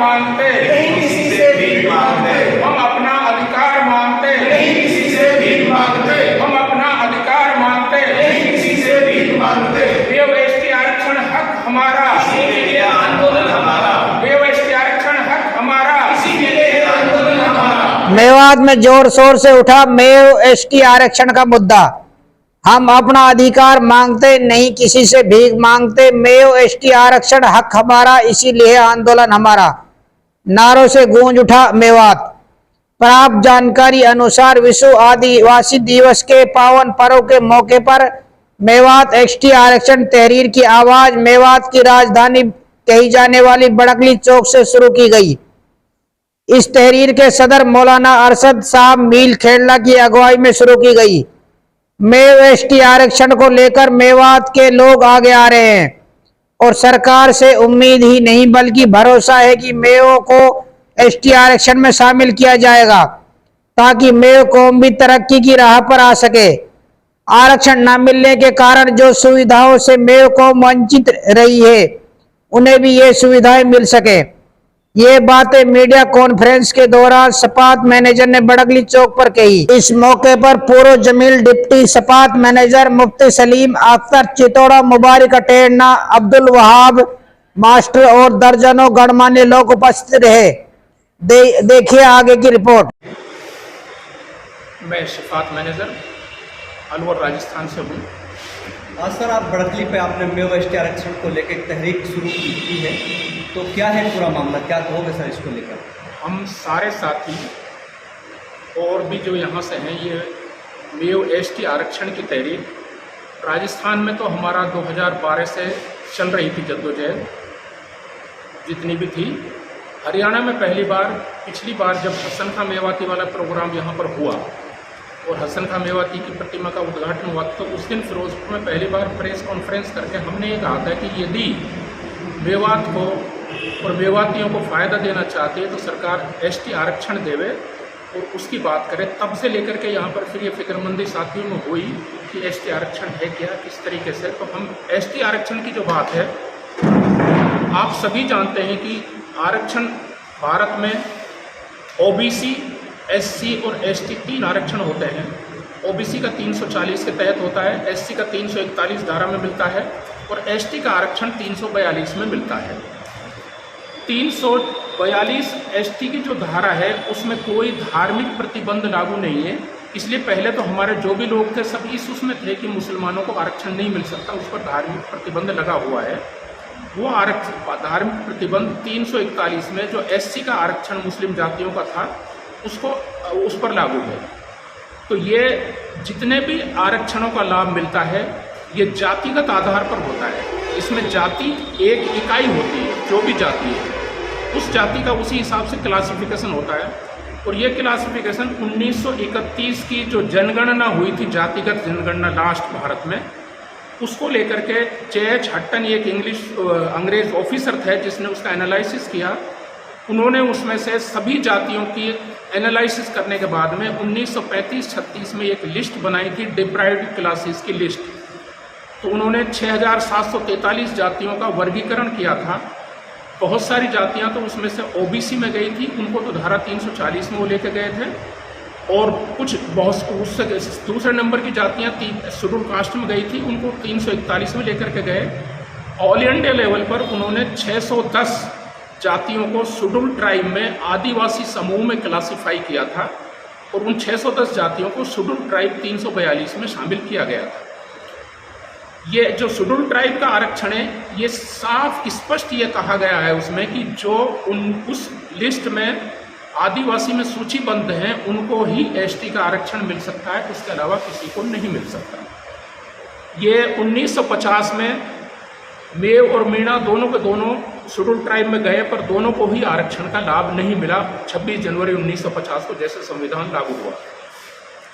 मांगते, नहीं किसी से भीख मांगते। हम अपना अधिकार मांगते, नहीं किसी से भीख मांगते। हम अपना अधिकार मांगते, नहीं किसी से भीख मांगते। वेव एसटी आरक्षण हक हमारा, इसी के लिए आंदोलन हमारा। वेव एसटी आरक्षण हक हमारा, इसी के लिए आंदोलन हमारा। मेवात में जोर शोर से उठा मेव एसटी आरक्षण का मुद्दा। हम अपना अधिकार मांगते, नहीं किसी से भीख मांगते। मेव एसटी आरक्षण हक हमारा, इसीलिए आंदोलन हमारा। नारों से गूंज उठा मेवात। प्राप्त जानकारी अनुसार विश्व आदिवासी दिवस के पावन पर्व के मौके पर मेवात एसटी आरक्षण तहरीर की आवाज मेवात की राजधानी कही जाने वाली बड़कली चौक से शुरू की गई। इस तहरीर के सदर मौलाना अरशद साहब मील खेड़ला की अगुवाई में शुरू की गई। मेव एसटी आरक्षण को लेकर मेवात के लोग आगे आ रहे हैं और सरकार से उम्मीद ही नहीं बल्कि भरोसा है कि मेवों को एसटी आरक्षण में शामिल किया जाएगा ताकि मेव कौम भी तरक्की की राह पर आ सके। आरक्षण न मिलने के कारण जो सुविधाओं से मेव कौम वंचित रही है उन्हें भी ये सुविधाएं मिल सके। ये बातें मीडिया कॉन्फ्रेंस के दौरान सपात मैनेजर ने बड़कली चौक पर कही। इस मौके पर पूर्व जमील डिप्टी सपात मैनेजर मुफ्ती सलीम अख्तर चितौड़ा, मुबारक अटेरना, अब्दुल वहाब मास्टर और दर्जनों गणमान्य लोग उपस्थित रहे। देखिए आगे की रिपोर्ट। मैं सपात मैनेजर अलवर राजस्थान से हूँ। आज सर आप बड़कली पे आपने मेव एसटी आरक्षण को लेकर तहरीक शुरू की है, तो क्या है पूरा मामला, क्या कहोगे सर इसको लेकर? हम सारे साथी और भी जो यहाँ से हैं ये मेव एसटी आरक्षण की तहरीर राजस्थान में तो हमारा 2012 से चल रही थी जद्दोजहद जितनी भी थी। हरियाणा में पिछली बार जब हसन खां मेवाती वाला प्रोग्राम यहाँ पर हुआ और हसन खां मेवाती की प्रतिमा का उद्घाटन हुआ तो उस दिन फिरोजपुर में पहली बार प्रेस कॉन्फ्रेंस करके हमने ये कहा था कि यदि मेवात को और मेवातियों को फ़ायदा देना चाहते हैं तो सरकार एसटी आरक्षण देवे और उसकी बात करें। तब से लेकर के यहाँ पर फिर ये फिक्रमंदी साथियों में हुई कि एसटी आरक्षण है क्या, किस तरीके से। तो हम एसटी आरक्षण की जो बात है, आप सभी जानते हैं कि आरक्षण भारत में ओबीसी, एससी और एसटी 3 आरक्षण होते हैं। ओबीसी का 340 के तहत होता है, एससी का 341 धारा में मिलता है और एसटी का आरक्षण 342 में मिलता है। 342 एसटी की जो धारा है उसमें कोई धार्मिक प्रतिबंध लागू नहीं है। इसलिए पहले तो हमारे जो भी लोग थे सब उसमें थे कि मुसलमानों को आरक्षण नहीं मिल सकता, उस पर धार्मिक प्रतिबंध लगा हुआ है। वो धार्मिक प्रतिबंध 341 में जो एससी का आरक्षण मुस्लिम जातियों का था उसको उस पर लागू है। तो ये जितने भी आरक्षणों का लाभ मिलता है ये जातिगत आधार पर होता है। इसमें जाति एक इकाई होती है, जो भी जाति है उस जाति का उसी हिसाब से क्लासिफिकेशन होता है। और ये क्लासिफिकेशन 1931 की जो जनगणना हुई थी, जातिगत जनगणना लास्ट भारत में, उसको लेकर के J.H. हट्टन एक अंग्रेज ऑफिसर थे जिसने उसका एनालिसिस किया। उन्होंने उसमें से सभी जातियों की एनालिसिस करने के बाद में 1935-36 में एक लिस्ट बनाई थी, डिप्राइव्ड क्लासेस की लिस्ट। तो उन्होंने 6743 जातियों का वर्गीकरण किया था। बहुत सारी जातियां तो उसमें से ओबीसी में गई थी, उनको तो धारा 340 में वो लेके गए थे, और कुछ बहुत उससे दूसरे नंबर की जातियां शेड्यूल कास्ट में गई थी, उनको 341 में लेकर के गए। ऑल इंडिया लेवल पर उन्होंने 610 जातियों को शेड्यूल ट्राइब में आदिवासी समूह में क्लासिफाई किया था और उन 610 जातियों को शेड्यूल ट्राइब 342 में शामिल किया गया था। ये जो शेड्यूल ट्राइब का आरक्षण है ये साफ स्पष्ट ये कहा गया है उसमें कि जो उस लिस्ट में आदिवासी में सूचीबद्ध हैं उनको ही एसटी का आरक्षण मिल सकता है, उसके अलावा किसी को नहीं मिल सकता। ये 1950 में मेव और मीणा दोनों के दोनों शेड्यूल ट्राइब में गए पर दोनों को ही आरक्षण का लाभ नहीं मिला 26 जनवरी 1950 को जैसे संविधान लागू हुआ।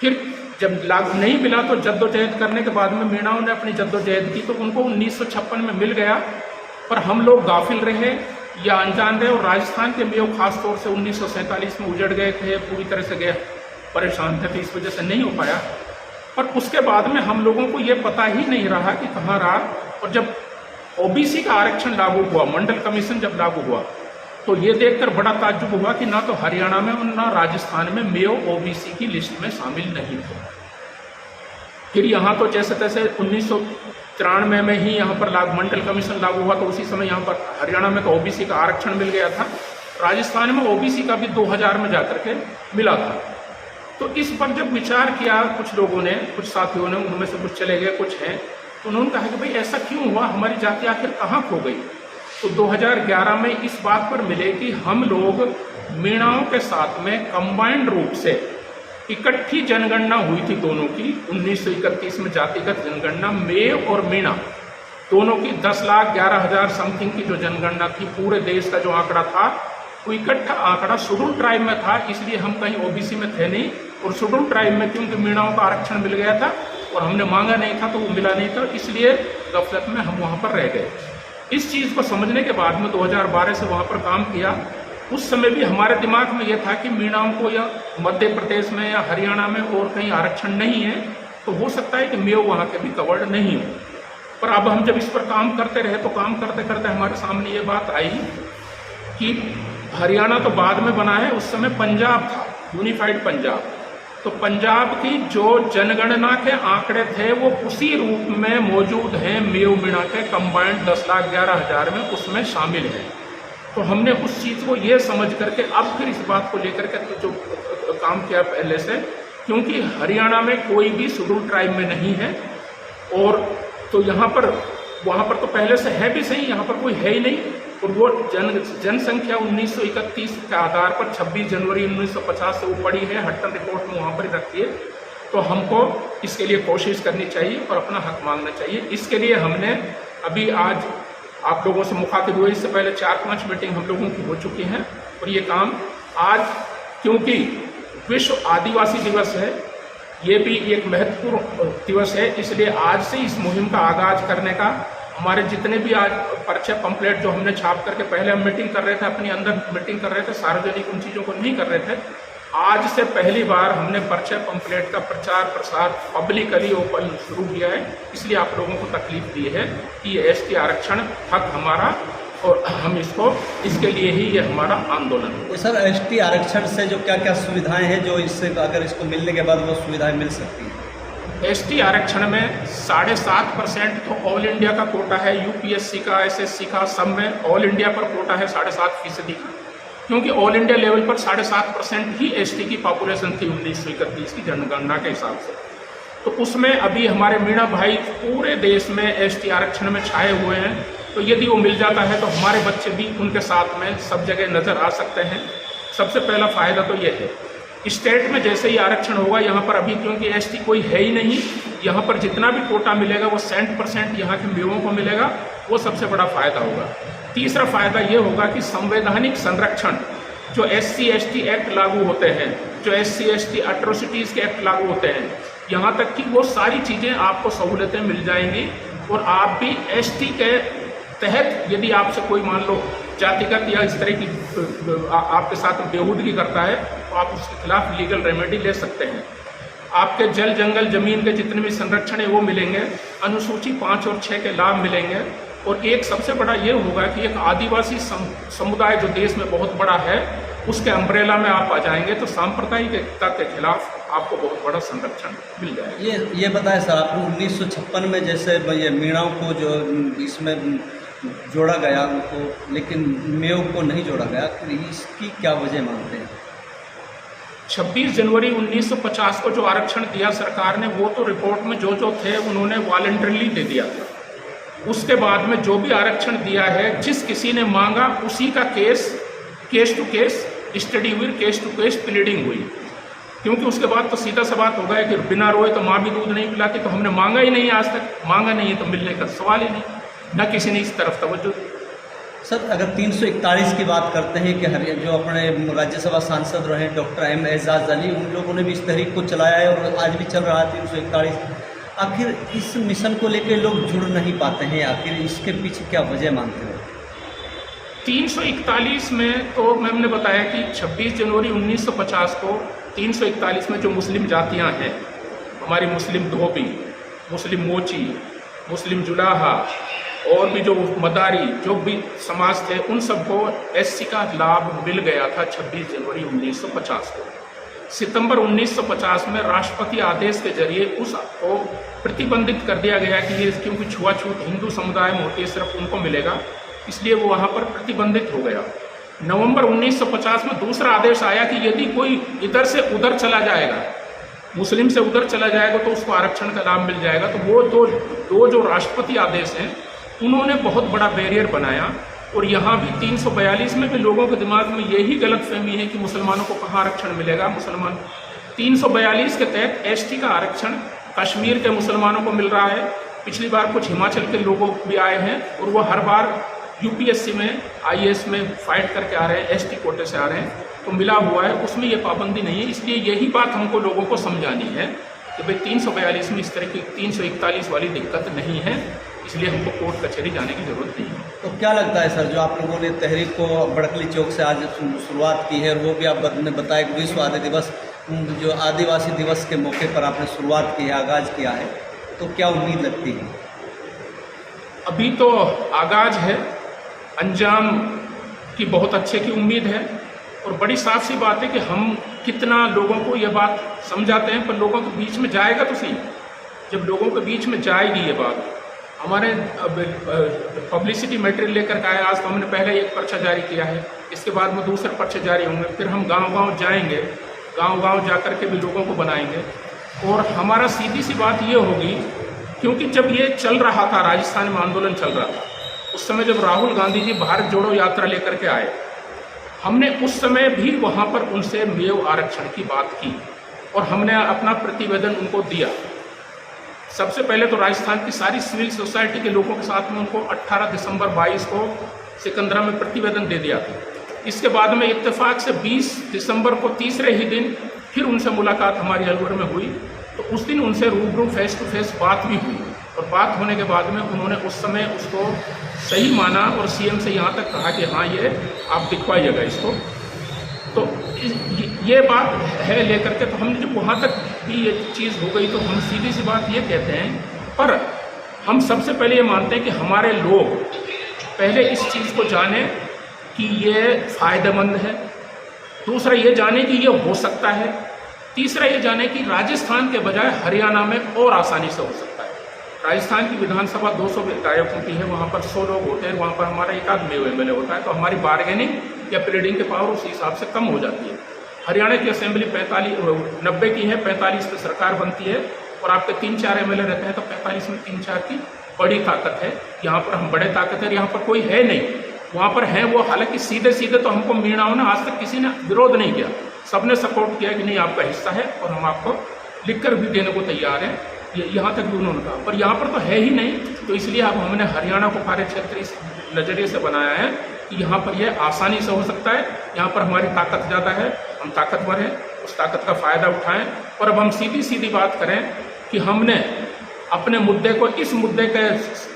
फिर जब लागू नहीं मिला तो जद्दोजहद करने के बाद में मीणाओं ने अपनी जद्दोजहद की तो उनको 1956 में मिल गया, पर हम लोग गाफिल रहे या अनजान रहे। और राजस्थान के मेव खास तौर से 1947 में उजड़ गए थे, पूरी तरह से गए परेशान थे, तो इस वजह से नहीं हो पाया। पर उसके बाद में हम लोगों को ये पता ही नहीं रहा कि कहाँ रहा। और जब ओबीसी का आरक्षण लागू हुआ, मंडल कमीशन जब लागू हुआ, तो ये देखकर बड़ा ताज्जुब हुआ कि ना तो हरियाणा में और ना राजस्थान में मेयो ओबीसी की लिस्ट में शामिल नहीं थे। फिर यहाँ तो जैसे तैसे 1993 में ही यहाँ पर मंडल कमीशन लागू हुआ, तो उसी समय यहाँ पर हरियाणा में तो ओबीसी का आरक्षण मिल गया था। राजस्थान में ओबीसी का भी 2000 में जाकर के मिला था। तो इस पर जब विचार किया कुछ लोगों ने, कुछ साथियों ने, उनमें से कुछ चले गए, कुछ हैं, तो उन्होंने कहा कि भाई ऐसा क्यों हुआ, हमारी जाति आखिर कहाँ खो गई। तो 2011 में इस बात पर मिले कि हम लोग मीणाओं के साथ में कंबाइंड रूप से इकट्ठी जनगणना हुई थी दोनों की 1931 में, जातिगत जनगणना मेय और मीणा दोनों की 10,11,000 समथिंग की जो जनगणना थी, पूरे देश का जो आंकड़ा था वो इकट्ठा आंकड़ा शेड्यूल ट्राइब में था, इसलिए हम कहीं ओबीसी में थे नहीं। और शेड्यूल ट्राइब में क्योंकि मीणाओं का आरक्षण मिल गया था और हमने मांगा नहीं था तो वो मिला नहीं था, इसलिए गफलत में हम वहाँ पर रह गए। इस चीज़ को समझने के बाद में 2012 से वहाँ पर काम किया। उस समय भी हमारे दिमाग में यह था कि मीणाओं को या मध्य प्रदेश में या हरियाणा में और कहीं आरक्षण नहीं है, तो हो सकता है कि मेयो वहाँ के भी कवर्ड नहीं हो। पर अब हम जब इस पर काम करते रहे तो काम करते करते हमारे सामने ये बात आई कि हरियाणा तो बाद में बना है, उस समय पंजाब था, यूनिफाइड पंजाब। तो पंजाब की जो जनगणना के आंकड़े थे वो उसी रूप में मौजूद हैं मेयो मीणा के कंबाइंड 10,11,000 में, उसमें शामिल है। तो हमने उस चीज़ को ये समझ करके अब फिर इस बात को लेकर के जो काम किया पहले से, क्योंकि हरियाणा में कोई भी शेड्यूल ट्राइब में नहीं है, और तो यहाँ पर वहाँ पर तो पहले से है भी सही, यहाँ पर कोई है ही नहीं। और वो जनसंख्या 1931 के आधार पर 26 जनवरी 1950 से वो पड़ी है, हट्टन रिपोर्ट में वहाँ पर ही रखी है। तो हमको इसके लिए कोशिश करनी चाहिए और अपना हक मांगना चाहिए। इसके लिए हमने अभी आज आप लोगों से मुखातिब हुए, इससे पहले 4-5 मीटिंग हम लोगों की हो चुकी हैं। और ये काम आज, क्योंकि विश्व आदिवासी दिवस है, ये भी एक महत्वपूर्ण दिवस है, इसलिए आज से इस मुहिम का आगाज करने का हमारे जितने भी आज परिचय पंपलेट जो हमने छाप करके, पहले हम मीटिंग कर रहे थे, अपनी अंदर मीटिंग कर रहे थे, सार्वजनिक उन चीज़ों को नहीं कर रहे थे। आज से पहली बार हमने परिचय पंपलेट का प्रचार प्रसार पब्लिकली ओपन शुरू किया है। इसलिए आप लोगों को तकलीफ दी है कि ये एसटी आरक्षण हक हमारा, और हम इसके लिए ही ये हमारा आंदोलन है। तो सर, एसटी आरक्षण से जो क्या क्या सुविधाएं हैं जो इससे अगर इसको मिलने के बाद वो सुविधाएं मिल सकती हैं? एसटी आरक्षण में 7.5% तो ऑल इंडिया का कोटा है, यूपीएससी का, एसएससी का, सब में ऑल इंडिया पर कोटा है 7.5% का, क्योंकि ऑल इंडिया लेवल पर 7.5% ही एसटी की पॉपुलेशन थी 1931 की जनगणना के हिसाब से। तो उसमें अभी हमारे मीणा भाई पूरे देश में एसटी आरक्षण में छाए हुए हैं। तो यदि वो मिल जाता है तो हमारे बच्चे भी उनके साथ में सब जगह नज़र आ सकते हैं। सबसे पहला फ़ायदा तो ये है, स्टेट में जैसे ही आरक्षण होगा, यहाँ पर अभी क्योंकि एसटी कोई है ही नहीं, यहाँ पर जितना भी कोटा मिलेगा वो 100% यहाँ के मेयों को मिलेगा, वो सबसे बड़ा फ़ायदा होगा। तीसरा फ़ायदा ये होगा कि संवैधानिक संरक्षण, जो SC/ST एक्ट लागू होते हैं, जो SC/ST एट्रोसिटीज़ के एक्ट लागू होते हैं, यहाँ तक कि वो सारी चीज़ें आपको सहूलतें मिल जाएंगी। और आप भी एसटी के तहत यदि आपसे कोई मान लो जातिगत या इस तरह की आपके साथ बेहूदगी करता है, तो आप उसके खिलाफ लीगल रेमेडी ले सकते हैं। आपके जल जंगल जमीन के जितने भी संरक्षण है वो मिलेंगे, अनुसूची 5 और 6 के लाभ मिलेंगे। और एक सबसे बड़ा ये होगा कि एक आदिवासी समुदाय जो देश में बहुत बड़ा है, उसके अम्ब्रेला में आप आ जाएंगे, तो सांप्रदायिकता के खिलाफ आपको बहुत बड़ा संरक्षण मिल जाएगा। ये बताएं सर, आपने 1956 में जैसे ये मीणाओं को जो इसमें जोड़ा गया उनको, लेकिन मेयो को नहीं जोड़ा गया, इसकी क्या वजह मानते हैं? 26 जनवरी 1950 को जो आरक्षण दिया सरकार ने, वो तो रिपोर्ट में जो जो थे उन्होंने वॉलंटरली दे दिया था। उसके बाद में जो भी आरक्षण दिया है, जिस किसी ने मांगा उसी का केस टू केस स्टडी हुई, केस टू केस प्लीडिंग हुई। क्योंकि उसके बाद तो सीधा सा बात हो गया कि बिना रोए तो माँ भी दूध नहीं पिलाती, तो हमने मांगा ही नहीं, आज तक मांगा नहीं है तो मिलने का सवाल ही नहीं, न किसी ने इस तरफ तवज्जो। सर, अगर 341 की बात करते हैं कि जो अपने राज्यसभा सांसद रहे डॉक्टर M एजाज अली, उन लोगों ने भी इस तहरीक को चलाया है और आज भी चल रहा है 341। आखिर इस मिशन को लेकर लोग जुड़ नहीं पाते हैं, आखिर इसके पीछे क्या वजह मानते हैं? 341 में तो मैंने बताया कि 26 जनवरी 1950 को 341 में जो मुस्लिम जातियां हैं, हमारी मुस्लिम धोबी, मुस्लिम मोची, मुस्लिम जुलाहा, और भी जो मदारी जो भी समाज थे उन सबको एससी का लाभ मिल गया था 26 जनवरी 1950 को। सितंबर 1950 में राष्ट्रपति आदेश के जरिए उसको प्रतिबंधित कर दिया गया कि ये क्योंकि छुआछूत हिंदू समुदाय में होती है सिर्फ उनको मिलेगा, इसलिए वो वहाँ पर प्रतिबंधित हो गया। नवंबर 1950 में दूसरा आदेश आया कि यदि कोई इधर से उधर चला जाएगा, मुस्लिम से उधर चला जाएगा तो उसको आरक्षण का लाभ मिल जाएगा। तो वो दो जो राष्ट्रपति आदेश हैं उन्होंने बहुत बड़ा बैरियर बनाया। और यहाँ भी 342 में भी लोगों के दिमाग में यही गलतफहमी है कि मुसलमानों को कहाँ आरक्षण मिलेगा। मुसलमान 342 के तहत एसटी का आरक्षण कश्मीर के मुसलमानों को मिल रहा है। पिछली बार कुछ हिमाचल के लोगों भी आए हैं और वो हर बार यूपीएससी में आईएएस में फाइट करके आ रहे हैं, एसटी कोटे से आ रहे हैं, तो मिला हुआ है, उसमें ये पाबंदी नहीं है। इसलिए यही बात हमको लोगों को समझानी है कि भाई 342 में इस तरह की 341 वाली दिक्कत नहीं है, इसलिए हमको कोर्ट कचहरी जाने की ज़रूरत नहीं है। तो क्या लगता है सर, जो आप लोगों ने तहरीक को बड़कली चौक से आज शुरुआत की है और वो भी आपने बताया कि विश्व आदिवासी दिवस, जो आदिवासी दिवस के मौके पर आपने शुरुआत की है, आगाज़ किया है, तो क्या उम्मीद लगती है? अभी तो आगाज है, अंजाम की बहुत अच्छे की उम्मीद है। और बड़ी साफ सी बात है कि हम कितना लोगों को ये बात समझाते हैं, पर लोगों के बीच में जाएगा तो सही। जब लोगों के बीच में जाएगी ये बात, हमारे पब्लिसिटी मटेरियल लेकर के आए। आज तो हमने पहले एक पर्चा जारी किया है, इसके बाद में दूसरे पर्चे जारी होंगे, फिर हम गांव-गांव जाएंगे, गांव-गांव जाकर के भी लोगों को बनाएंगे। और हमारा सीधी सी बात ये होगी, क्योंकि जब ये चल रहा था, राजस्थान में आंदोलन चल रहा था, उस समय जब राहुल गांधी जी भारत जोड़ो यात्रा लेकर के आए, हमने उस समय भी वहाँ पर उनसे मेव आरक्षण की बात की और हमने अपना प्रतिवेदन उनको दिया। सबसे पहले तो राजस्थान की सारी सिविल सोसाइटी के लोगों के साथ में उनको 18 दिसंबर 22 को सिकंदरा में प्रतिवेदन दे दिया। इसके बाद में इत्तेफाक से 20 दिसंबर को तीसरे ही दिन फिर उनसे मुलाकात हमारी अलवर में हुई। तो उस दिन उनसे रूबरू फेस टू फेस बात भी हुई और बात होने के बाद में उन्होंने उस समय उसको सही माना और सीएम से यहाँ तक कहा कि हाँ ये आप दिखवाइएगा इसको। तो ये बात है लेकर के, तो हमने जब वहाँ तक भी ये चीज़ हो गई तो हम सीधी सी बात ये कहते हैं, पर हम सबसे पहले ये मानते हैं कि हमारे लोग पहले इस चीज़ को जाने कि ये फ़ायदेमंद है, दूसरा ये जाने कि ये हो सकता है, तीसरा ये जाने कि राजस्थान के बजाय हरियाणा में और आसानी से हो सकता है। राजस्थान की विधानसभा 200 विधायकों की है, वहाँ पर 100 लोग होते हैं, वहाँ पर हमारा एक आध एमएलए होता है, तो हमारी बार्गेनिंग या प्लीडिंग के पावर उस हिसाब से कम हो जाती है। हरियाणा की असेंबली 90 की है, 45 पे सरकार बनती है और आपके 3-4 एमएलए रहते हैं, तो 45 में 3-4 की बड़ी ताकत है। यहाँ पर हम बड़े ताकत है, यहाँ पर कोई है नहीं, वहाँ पर हैं वो। हालांकि सीधे सीधे तो हमको मीणाओं ने आज तक किसी ने विरोध नहीं किया, सबने सपोर्ट किया कि नहीं आपका हिस्सा है और हम आपको लिखकर भी देने को तैयार हैं, यहाँ तक भी उन्होंने कहा। पर यहाँ पर तो है ही नहीं, तो इसलिए अब हमने हरियाणा को कार्य क्षेत्र इस नज़रिए से बनाया है कि यहाँ पर यह आसानी से हो सकता है, यहाँ पर हमारी ताकत ज़्यादा है, हम ताकतवर हैं, उस ताकत का फ़ायदा उठाएं। और अब हम सीधी सीधी बात करें कि हमने अपने मुद्दे को, इस मुद्दे के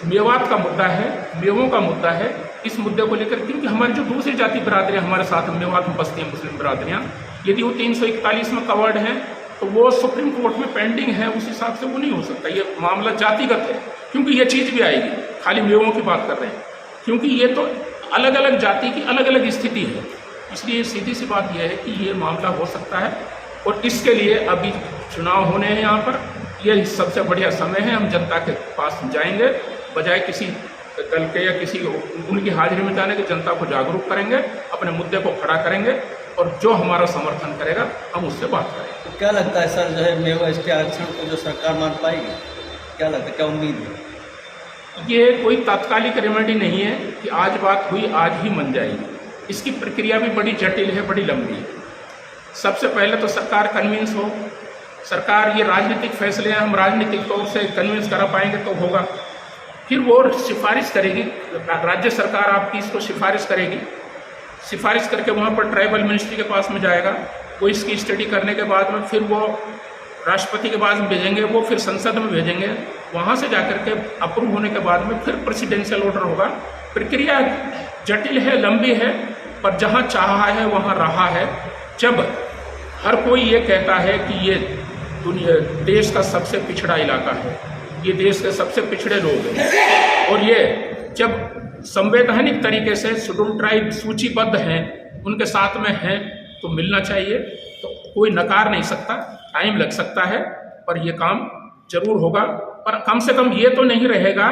मेवात का मुद्दा है, मेवों का मुद्दा है, इस मुद्दे को लेकर, क्योंकि हमारी जो दूसरी जाति बरादरियाँ हमारे साथ मेवात में बसती हैं, मुस्लिम बरादरियाँ, यदि वो 341 में कवर्ड हैं तो वो सुप्रीम कोर्ट में पेंडिंग है, उस हिसाब से वो नहीं हो सकता। ये मामला जातिगत है, क्योंकि ये चीज़ भी आएगी, खाली मेवों की बात कर रहे हैं, क्योंकि ये तो अलग अलग जाति की अलग अलग स्थिति है। इसलिए सीधी सी बात यह है कि ये मामला हो सकता है और इसके लिए अभी चुनाव होने हैं यहाँ पर, ये सबसे बढ़िया समय है। हम जनता के पास जाएंगे, बजाय किसी दल के या किसी उनकी हाजिरी में जाने के, जनता को जागरूक करेंगे, अपने मुद्दे को खड़ा करेंगे और जो हमारा समर्थन करेगा हम उससे बात करेंगे। तो क्या लगता है सर, जो है मेवा एसटी आरक्षण को जो सरकार मान पाएगी, क्या लगता है, क्या उम्मीद है? ये कोई तात्कालिक रेमेडी नहीं है कि आज बात हुई आज ही मन जाएगी। इसकी प्रक्रिया भी बड़ी जटिल है, बड़ी लंबी है। सबसे पहले तो सरकार कन्विंस हो, सरकार ये राजनीतिक फैसले हैं, हम राजनीतिक तौर से कन्विंस करा पाएंगे तो होगा। फिर वो सिफारिश करेगी, राज्य सरकार आपकी इसको सिफारिश करेगी, सिफारिश करके वहाँ पर ट्राइबल मिनिस्ट्री के पास में जाएगा, वो इसकी स्टडी करने के बाद में फिर वो राष्ट्रपति के पास में भेजेंगे, वो फिर संसद में भेजेंगे, वहाँ से जाकर के अप्रूव होने के बाद में फिर प्रेसिडेंशियल ऑर्डर होगा। प्रक्रिया जटिल है, लंबी है, पर जहाँ चाहा है वहाँ रहा है। जब हर कोई ये कहता है कि ये दुनिया देश का सबसे पिछड़ा इलाका है, ये देश के सबसे पिछड़े लोग हैं और ये जब संवैधानिक तरीके से शेड्यूल ट्राइब सूचीबद्ध हैं, उनके साथ में हैं, तो मिलना चाहिए। तो कोई नकार नहीं सकता, टाइम लग सकता है, पर यह काम जरूर होगा। पर कम से कम ये तो नहीं रहेगा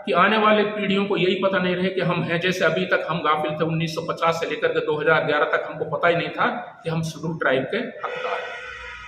कि आने वाले पीढ़ियों को यही पता नहीं रहे कि हम हैं। जैसे अभी तक हम गाफिल थे, 1950 से लेकर के 2011 तक हमको पता ही नहीं था कि हम शेड्यूल ट्राइब के हकदार हैं।